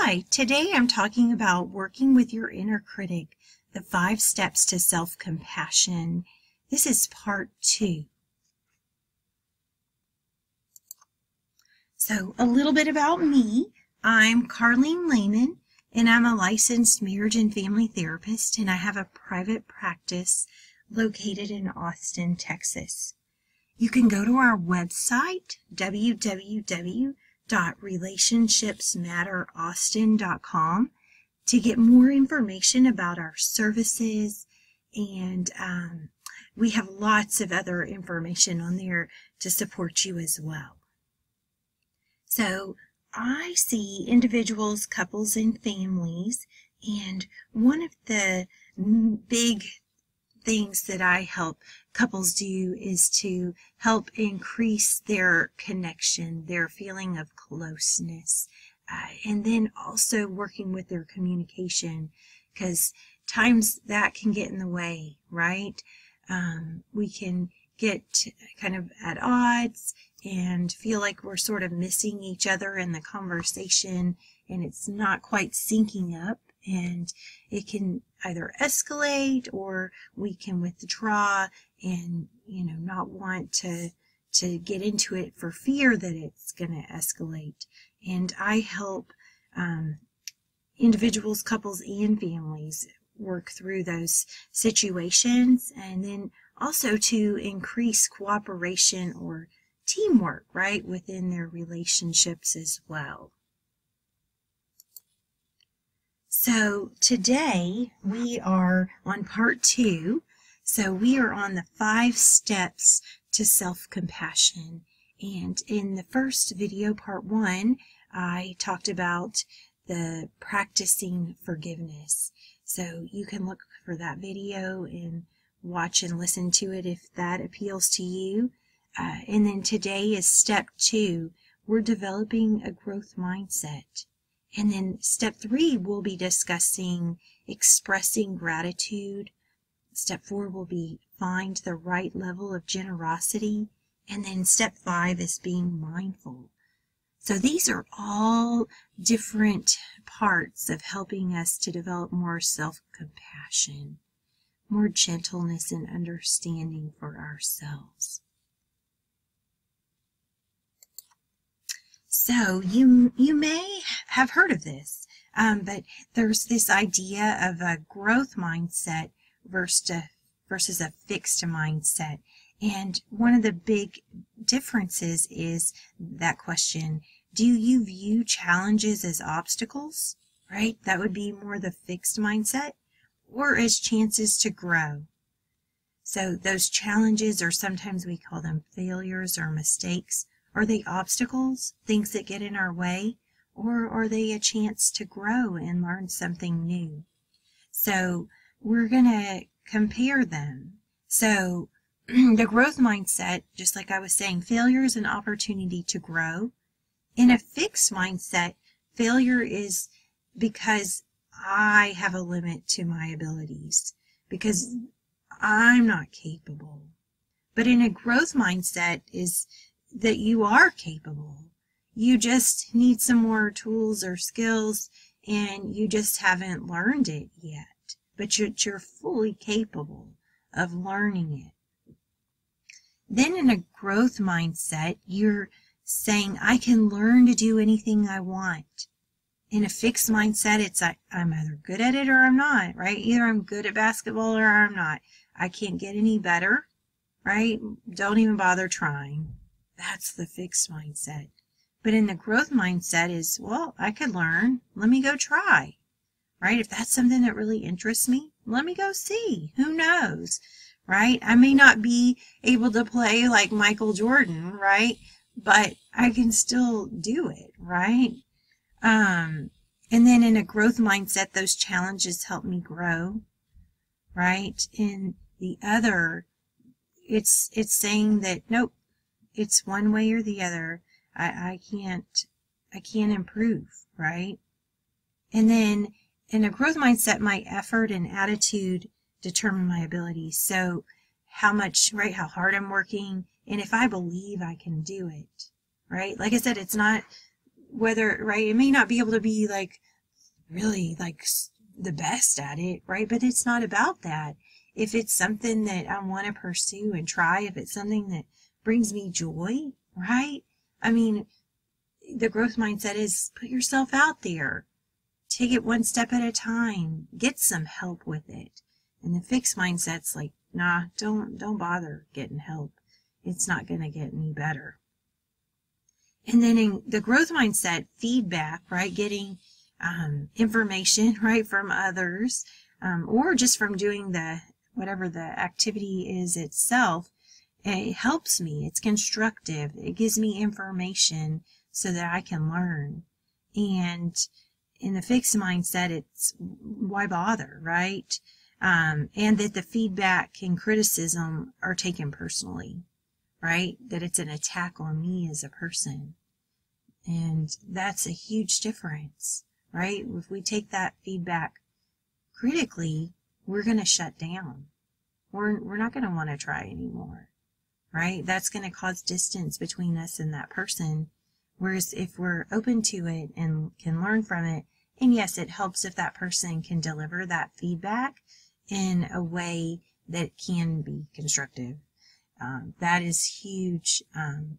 Hi, today I'm talking about working with your inner critic, the 5 steps to self-compassion. This is part 2. So a little bit about me. I'm Carlene Lehmann, and I'm a licensed marriage and family therapist, and I have a private practice located in Austin, Texas. You can go to our website, www.relationshipsmatteraustin.com, to get more information about our services, and we have lots of other information on there to support you as well. So I see individuals, couples, and families, and one of the big things that I help couples do is to help increase their connection, their feeling of closeness, and then also working with their communication, because times that can get in the way, right? We can get kind of at odds and feel like we're sort of missing each other in the conversation, and it's not quite syncing up, and it can either escalate or we can withdraw and not want to get into it for fear that it's going to escalate. And I help individuals, couples, and families work through those situations, and then also to increase cooperation or teamwork, right, within their relationships as well. So today we are on part 2. So we are on the 5 steps to self-compassion. And in the first video, part 1, I talked about the practicing forgiveness. So you can look for that video and watch and listen to it if that appeals to you. And then today is step 2. We're developing a growth mindset. And then step 3, we'll be discussing expressing gratitude. Step 4 will be find the right level of generosity. And then step 5 is being mindful. So these are all different parts of helping us to develop more self-compassion, more gentleness and understanding for ourselves. So you may have heard of this, but there's this idea of a growth mindset versus a fixed mindset. And one of the big differences is that question, do you view challenges as obstacles, right? That would be more the fixed mindset, or as chances to grow. So those challenges, or sometimes we call them failures or mistakes, are they obstacles, things that get in our way, or are they a chance to grow and learn something new? So we're going to compare them. So the growth mindset, just like I was saying, failure is an opportunity to grow. In a fixed mindset, failure is because I have a limit to my abilities, because I'm not capable. But in a growth mindset is that you are capable. You just need some more tools or skills, and you just haven't learned it yet. But you're fully capable of learning it. Then in a growth mindset, you're saying, I can learn to do anything I want. In a fixed mindset, it's like, I'm either good at it or I'm not, right? Either I'm good at basketball or I'm not. I can't get any better, right? Don't even bother trying. That's the fixed mindset. But in the growth mindset is, well, I could learn. Let me go try, right? If that's something that really interests me, let me go see. Who knows, right? I may not be able to play like Michael Jordan, right? But I can still do it, right? And then in a growth mindset, those challenges help me grow, right? In the other, it's saying that, nope, it's one way or the other. I can't improve, right? And then in a growth mindset, my effort and attitude determine my abilities. So how much, right, how hard I'm working, and if I believe I can do it, right? Like I said, it's not whether, right, it may not be able to be like really like the best at it, right? But it's not about that. If it's something that I want to pursue and try, if it's something that brings me joy, right? I mean, the growth mindset is put yourself out there. Take it one step at a time. Get some help with it. And the fixed mindset's like, nah, don't bother getting help. It's not going to get any better. And then in the growth mindset, feedback, right? Getting information, right, from others, or just from doing whatever the activity is itself. It helps me. It's constructive. It gives me information so that I can learn. And in the fixed mindset, it's why bother, right? And that the feedback and criticism are taken personally, right? That it's an attack on me as a person. And that's a huge difference, right? If we take that feedback critically, we're going to shut down. We're not going to want to try anymore, right? That's going to cause distance between us and that person. Whereas if we're open to it and can learn from it, and yes, it helps if that person can deliver that feedback in a way that can be constructive. That is huge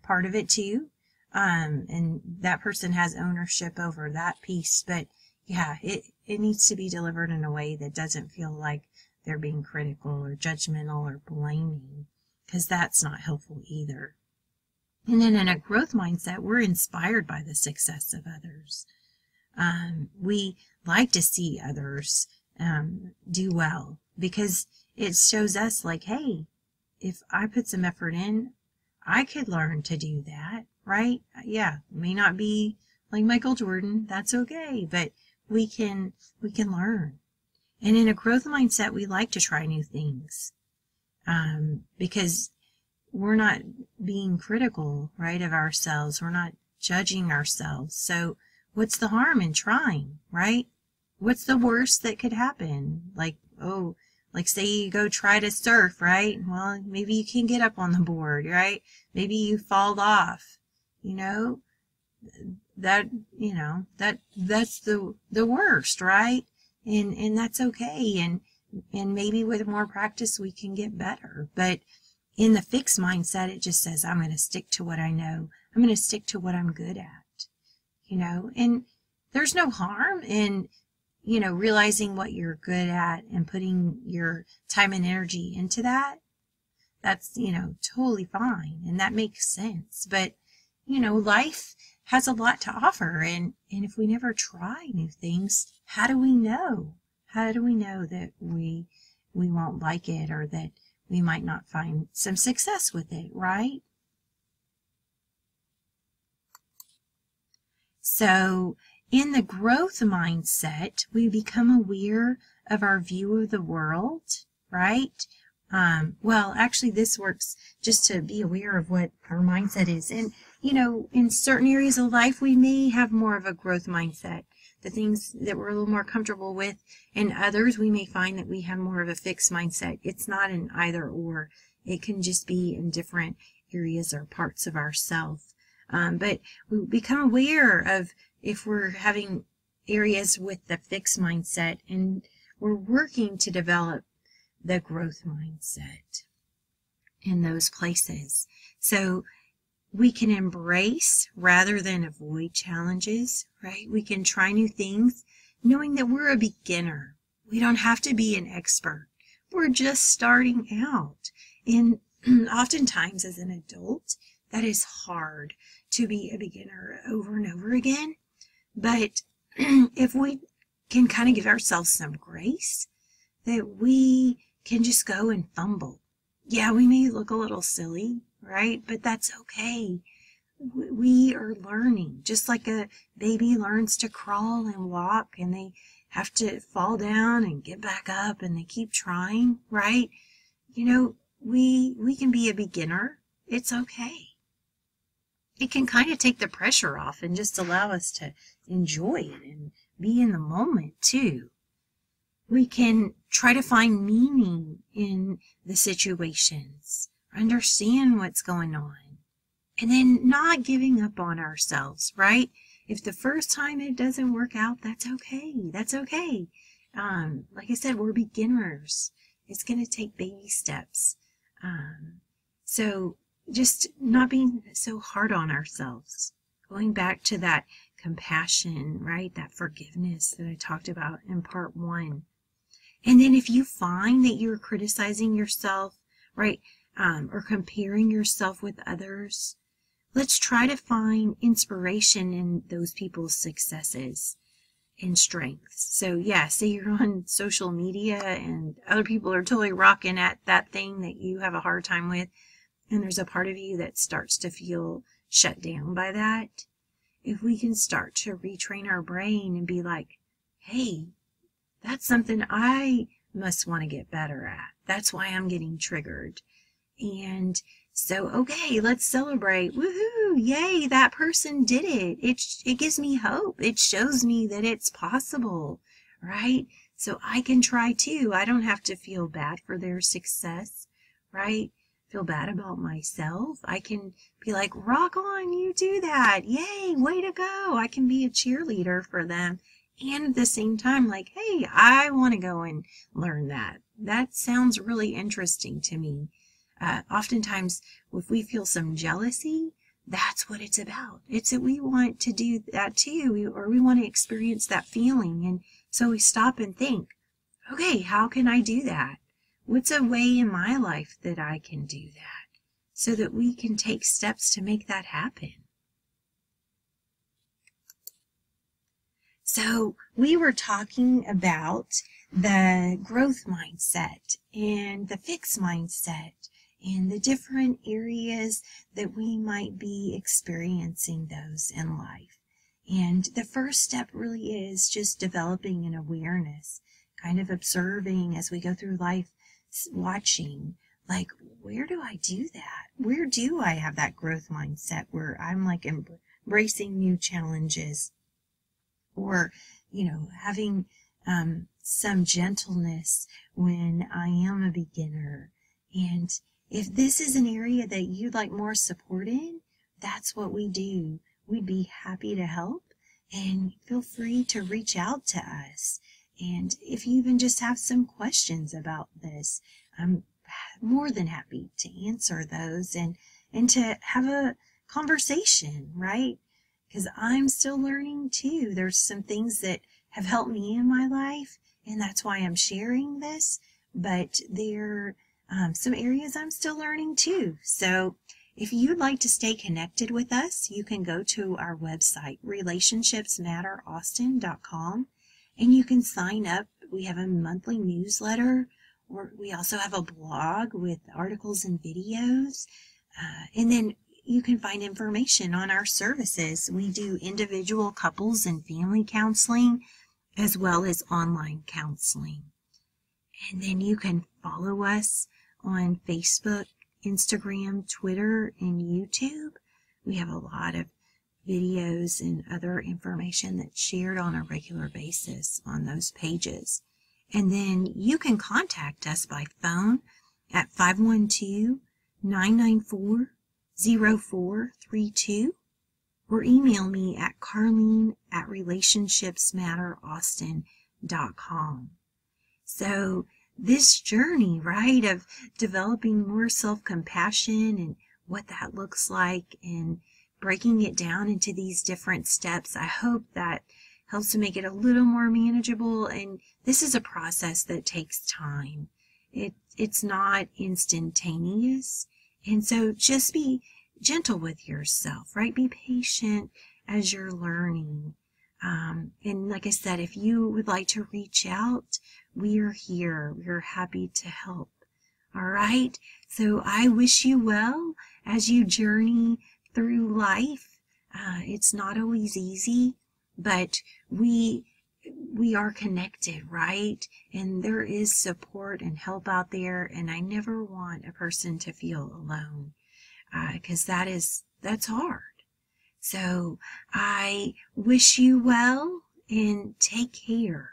part of it too. And that person has ownership over that piece. But yeah, it needs to be delivered in a way that doesn't feel like they're being critical or judgmental or blaming, because that's not helpful either. And then in a growth mindset, we're inspired by the success of others. We like to see others do well, because it shows us like, hey, if I put some effort in, I could learn to do that, right? Yeah, may not be like Michael Jordan, that's okay, but we can learn. And in a growth mindset, we like to try new things, because we're not being critical, right, of ourselves. We're not judging ourselves. So what's the harm in trying, right? What's the worst that could happen? Like say you go try to surf, right? Well, maybe you can get up on the board, right? Maybe you fall off, that's the worst, right? And that's okay. And maybe with more practice, we can get better. But in the fixed mindset, it just says, I'm going to stick to what I know. I'm going to stick to what I'm good at, and there's no harm in, realizing what you're good at and putting your time and energy into that. That's, totally fine. And that makes sense. But, life has a lot to offer. And if we never try new things, how do we know? How do we know that we won't like it, or that we might not find some success with it, right? So in the growth mindset, we become aware of our view of the world, right? Well, actually, this works just to be aware of what our mindset is. And, in certain areas of life, we may have more of a growth mindset, the things that we're a little more comfortable with. And others, we may find that we have more of a fixed mindset. It's not an either or. It can just be in different areas or parts of ourself. But we become aware of if we're having areas with the fixed mindset, and we're working to develop the growth mindset in those places. So we can embrace rather than avoid challenges, right? We can try new things knowing that we're a beginner. We don't have to be an expert. We're just starting out. And oftentimes as an adult, that is hard to be a beginner over and over again. But if we can kind of give ourselves some grace, that we can just go and fumble. Yeah, we may look a little silly, right? But that's okay. We are learning, just like a baby learns to crawl and walk, and they have to fall down and get back up, and they keep trying, right? We can be a beginner. It's okay. It can kind of take the pressure off and just allow us to enjoy it and be in the moment too. We can try to find meaning in the situations, understand what's going on, and then not giving up on ourselves, right? if the first time it doesn't work out, that's okay. That's okay. Like I said, we're beginners. It's going to take baby steps. So just not being so hard on ourselves. Going back to that compassion, right? That forgiveness that I talked about in part 1. And then if you find that you're criticizing yourself, right, or comparing yourself with others, let's try to find inspiration in those people's successes and strengths. So yeah, say you're on social media and other people are totally rocking at that thing that you have a hard time with, and there's a part of you that starts to feel shut down by that. If we can start to retrain our brain and be like, hey, that's something I must want to get better at. That's why I'm getting triggered. And so, okay, let's celebrate. Woohoo! Yay, that person did it. It gives me hope. It shows me that it's possible, right? So I can try too. I don't have to feel bad for their success, right? Feel bad about myself. I can be like, rock on, you do that. Yay, way to go. I can be a cheerleader for them. And at the same time, like, hey, I want to go and learn that. That sounds really interesting to me. Oftentimes, if we feel some jealousy, that's what it's about. It's that we want to do that too, or we want to experience that feeling. And so we stop and think, okay, how can I do that? What's a way in my life that I can do that so that we can take steps to make that happen? So we were talking about the growth mindset and the fixed mindset and the different areas that we might be experiencing those in life. And the first step really is just developing an awareness, kind of observing as we go through life, watching, like, where do I do that? Where do I have that growth mindset where I'm like embracing new challenges? Or, having some gentleness when I am a beginner. And if this is an area that you'd like more support in, that's what we do. We'd be happy to help, and feel free to reach out to us. And if you even just have some questions about this, I'm more than happy to answer those and to have a conversation, right? Because I'm still learning too. There's some things that have helped me in my life, and that's why I'm sharing this. But there are some areas I'm still learning too. So if you'd like to stay connected with us, you can go to our website, relationshipsmatteraustin.com, and you can sign up. We have a monthly newsletter, or we also have a blog with articles and videos. And then you can find information on our services. We do individual, couples, and family counseling, as well as online counseling. And then you can follow us on Facebook, Instagram, Twitter, and YouTube. We have a lot of videos and other information that's shared on a regular basis on those pages. And then you can contact us by phone at 512-994-0432, or email me at carlene@relationshipsmatteraustin.com. So this journey, right, of developing more self-compassion and what that looks like, and breaking it down into these different steps, I hope that helps to make it a little more manageable. And this is a process that takes time. It's not instantaneous. And so just be gentle with yourself, right? Be patient as you're learning. And like I said, if you would like to reach out, we are here. We're happy to help. All right? So I wish you well as you journey through life. It's not always easy, but we are connected, right? And there is support and help out there. And I never want a person to feel alone, because that's hard. So I wish you well, and take care.